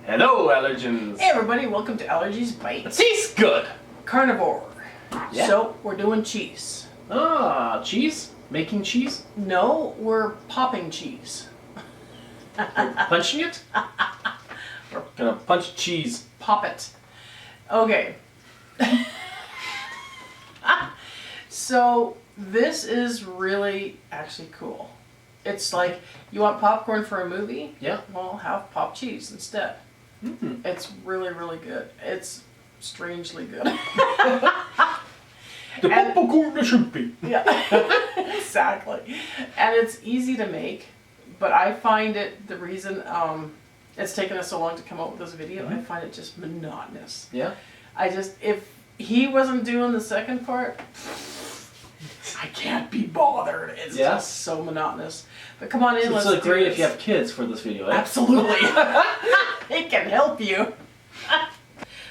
Hello, allergens. Hey everybody, welcome to Allergies Bite. It tastes good. Carnivore. Yeah. So, we're doing cheese. Ah, cheese? Making cheese? No, we're popping cheese. Punching it? We're gonna punch cheese. Pop it. Okay. So, this is really actually cool. It's like, you want popcorn for a movie? Yeah. Well, have pop cheese instead. Mm-hmm. It's really, really good. It's strangely good. The popcorn should be. Yeah, exactly. And it's easy to make, but I find it, the reason it's taken us so long to come up with this video, I find it just monotonous. Yeah. If he wasn't doing the second part, I can't be bothered. It's just so monotonous. But come on in, let's do this. It's great if you have kids for this video, eh? Absolutely. It can help you.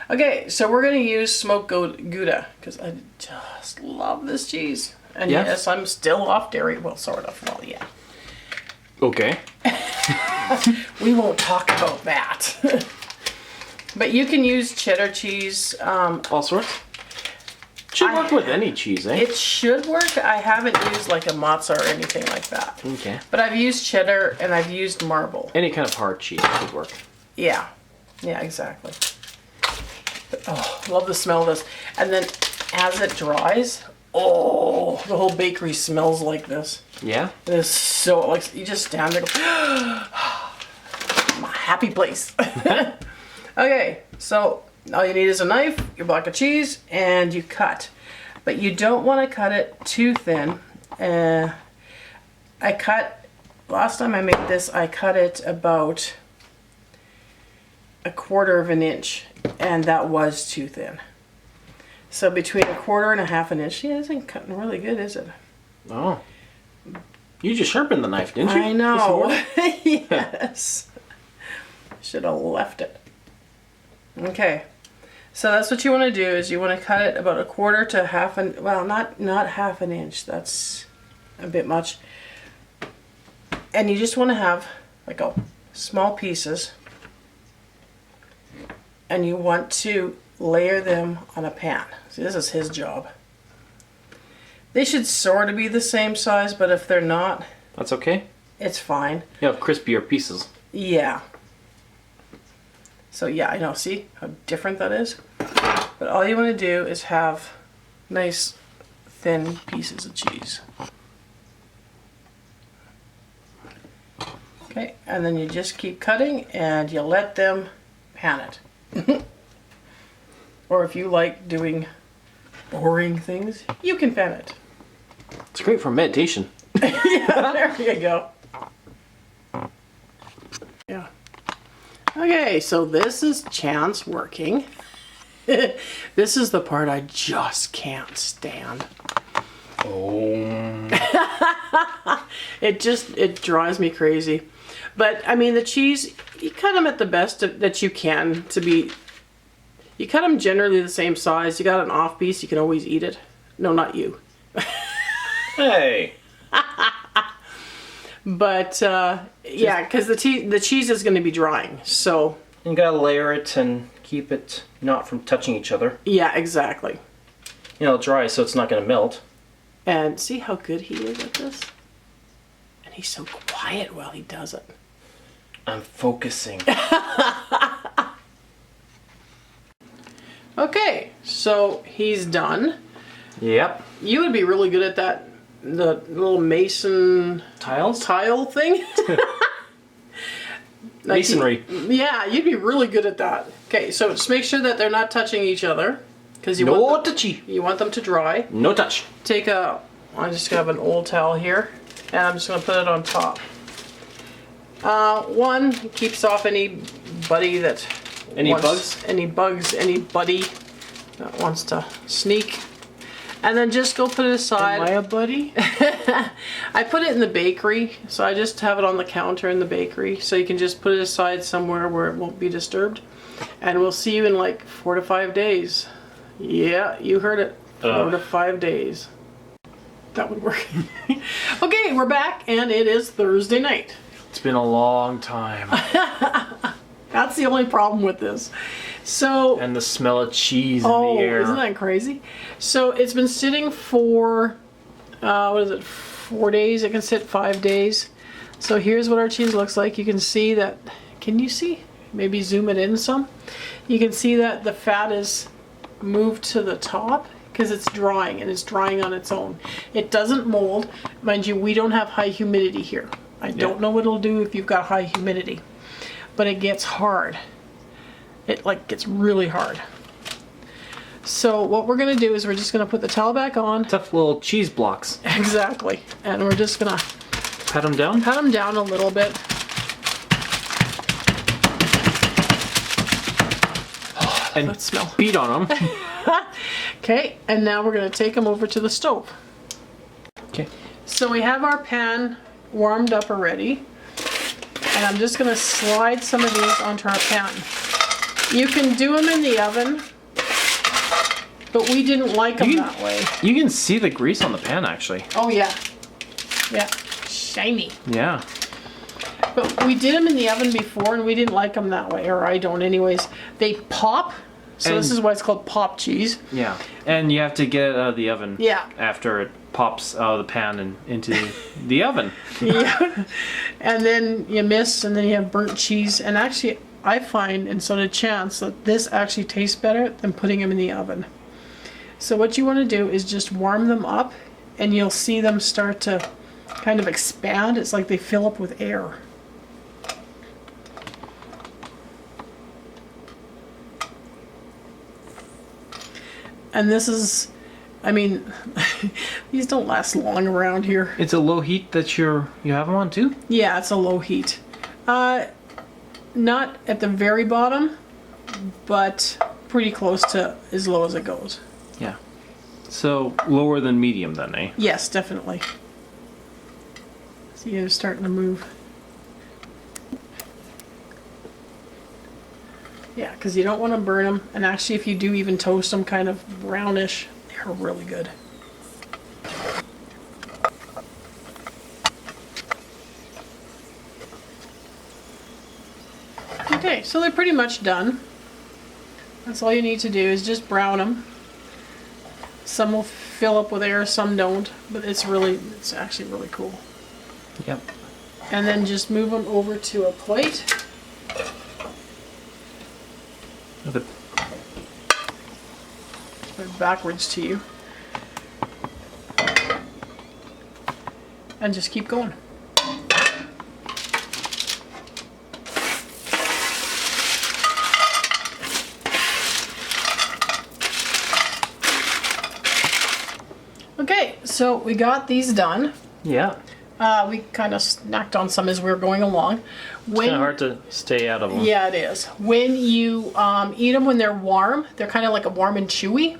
Okay, so we're going to use smoked Gouda because I just love this cheese. And yes, I'm still off dairy. Well, sort of. Well, yeah. Okay. We won't talk about that. But you can use cheddar cheese. All sorts? Should work with any cheese, eh? It should work. I haven't used like a mozza or anything like that. Okay. But I've used cheddar and I've used marble. Any kind of hard cheese should work. Yeah. Yeah, exactly. Oh, love the smell of this. And then as it dries, oh, the whole bakery smells like this. Yeah? It is so, like, you just stand there and go, my happy place. Okay, so all you need is a knife, your block of cheese, and you cut. But you don't want to cut it too thin. Last time I made this, I cut it about 1/4 of an inch, and that was too thin. So between 1/4 and 1/2 an inch, yeah, this ain't cutting really good, is it? Oh. You just sharpened the knife, didn't you? I know. Yes. Should have left it. Okay. So that's what you want to do, is you want to cut it about 1/4 to 1/2 an, well, not 1/2 an inch. That's a bit much. And you just want to have like small pieces. And you want to layer them on a pan. See, this is his job. They should sort of be the same size, but if they're not, that's okay. It's fine. You have crispier pieces. Yeah. So yeah, I know, see how different that is? But all you want to do is have nice thin pieces of cheese. Okay, and then you just keep cutting and you let them pan it. Or if you like doing boring things, you can pan it. It's great for meditation. Yeah, there you go. Yeah. Okay, so this is Chance working. This is the part I just can't stand. Oh. It drives me crazy. But, I mean, the cheese, you cut them at the best that you can to be... You cut them generally the same size. You got an off piece, you can always eat it. No, not you. Hey! But, yeah, because the cheese is going to be drying, so... You gotta layer it and keep it not from touching each other. Yeah, exactly. You know, dry so it's not gonna melt. And see how good he is at this? And he's so quiet while he does it. I'm focusing. Okay, so he's done. Yep. You would be really good at that, the little mason tile thing. Masonry. Yeah, you'd be really good at that. Okay, so just make sure that they're not touching each other, because you want them to dry. No touch. I just have an old towel here, and I'm just going to put it on top. One keeps off anybody that anybody that wants to sneak. And then just go put it aside. Am I a buddy? I put it in the bakery, so I just have it on the counter in the bakery, so you can just put it aside somewhere where it won't be disturbed. And we'll see you in like 4 to 5 days. Yeah, you heard it. 4 to 5 days. That would work. Okay, we're back, and it is Thursday night. It's been a long time. That's That's the only problem with this. So, And the smell of cheese oh, in the air. isn't that crazy? So it's been sitting for, what is it, 4 days? It can sit 5 days. So here's what our cheese looks like. You can see that, can you see? Maybe zoom it in some. You can see that the fat is moved to the top because it's drying, and it's drying on its own. It doesn't mold. Mind you, we don't have high humidity here. I don't know what it'll do if you've got high humidity, but it gets hard. It like gets really hard. So what we're gonna do is we're just gonna put the towel back on. Tough little cheese blocks. Exactly. And we're just gonna Pat them down? pat them down a little bit. And That smell. beat on them. Okay, and now we're gonna take them over to the stove. Okay. So we have our pan warmed up already. And I'm just gonna slide some of these onto our pan. You can do them in the oven, but we didn't like them that way. You can see the grease on the pan, actually. Oh yeah. Yeah, shiny. Yeah. But we did them in the oven before, and we didn't like them that way, or I don't anyways. They pop, so this And- is why it's called pop cheese. Yeah. And you have to get it out of the oven. Yeah. After it pops out of the pan and into the oven. Yeah. And then you miss, and then you have burnt cheese. And actually, I find, and so did Chance, that this actually tastes better than putting them in the oven. So what you want to do is just warm them up, and you'll see them start to kind of expand. It's like they fill up with air. And this is, I mean, these don't last long around here. It's a low heat that you have them on too? Yeah, it's a low heat. Not at the very bottom, but pretty close to as low as it goes. Yeah. So lower than medium then, eh? Yes, definitely. See, they're starting to move. Yeah, because you don't want to burn them. And actually, if you do even toast them kind of brownish, they're really good. Okay, so they're pretty much done. That's all you need to do is just brown them. Some will fill up with air, some don't, but it's actually really cool. Yep. And then just move them over to a plate. The Put it backwards to you. And just keep going. Okay, so we got these done. Yeah. We kind of snacked on some as we were going along. It's kind of hard to stay out of them. Yeah, it is. When you eat them when they're warm, they're kind of like a warm and chewy.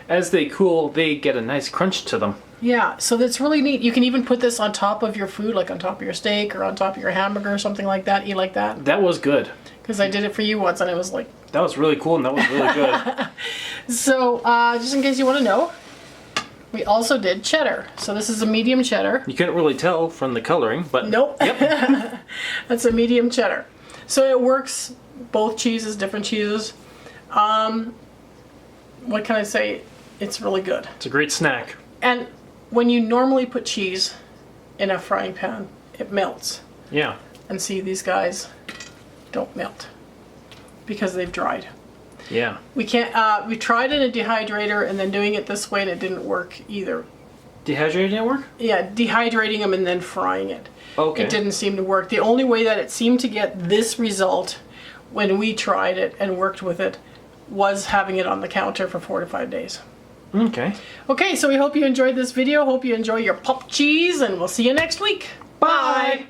As they cool, they get a nice crunch to them. Yeah, so that's really neat. You can even put this on top of your food, like on top of your steak or on top of your hamburger or something like that. Eat like that. That was good. Because I did it for you once and it was like... That was really cool and that was really good. So, just in case you want to know, we also did cheddar. So this is a medium cheddar. You couldn't really tell from the coloring, but... Nope. Yep. That's a medium cheddar. So it works, both cheeses, different cheeses. What can I say? It's really good. It's a great snack. And when you normally put cheese in a frying pan, it melts. Yeah. And see, these guys don't melt because they've dried. Yeah. We can't, we tried in a dehydrator and then doing it this way and it didn't work either. Dehydrated didn't work? Yeah, dehydrating them and then frying it. Okay. It didn't seem to work. The only way that it seemed to get this result when we tried it and worked with it was having it on the counter for 4 to 5 days. Okay. Okay, so we hope you enjoyed this video. Hope you enjoy your pop cheese and we'll see you next week. Bye.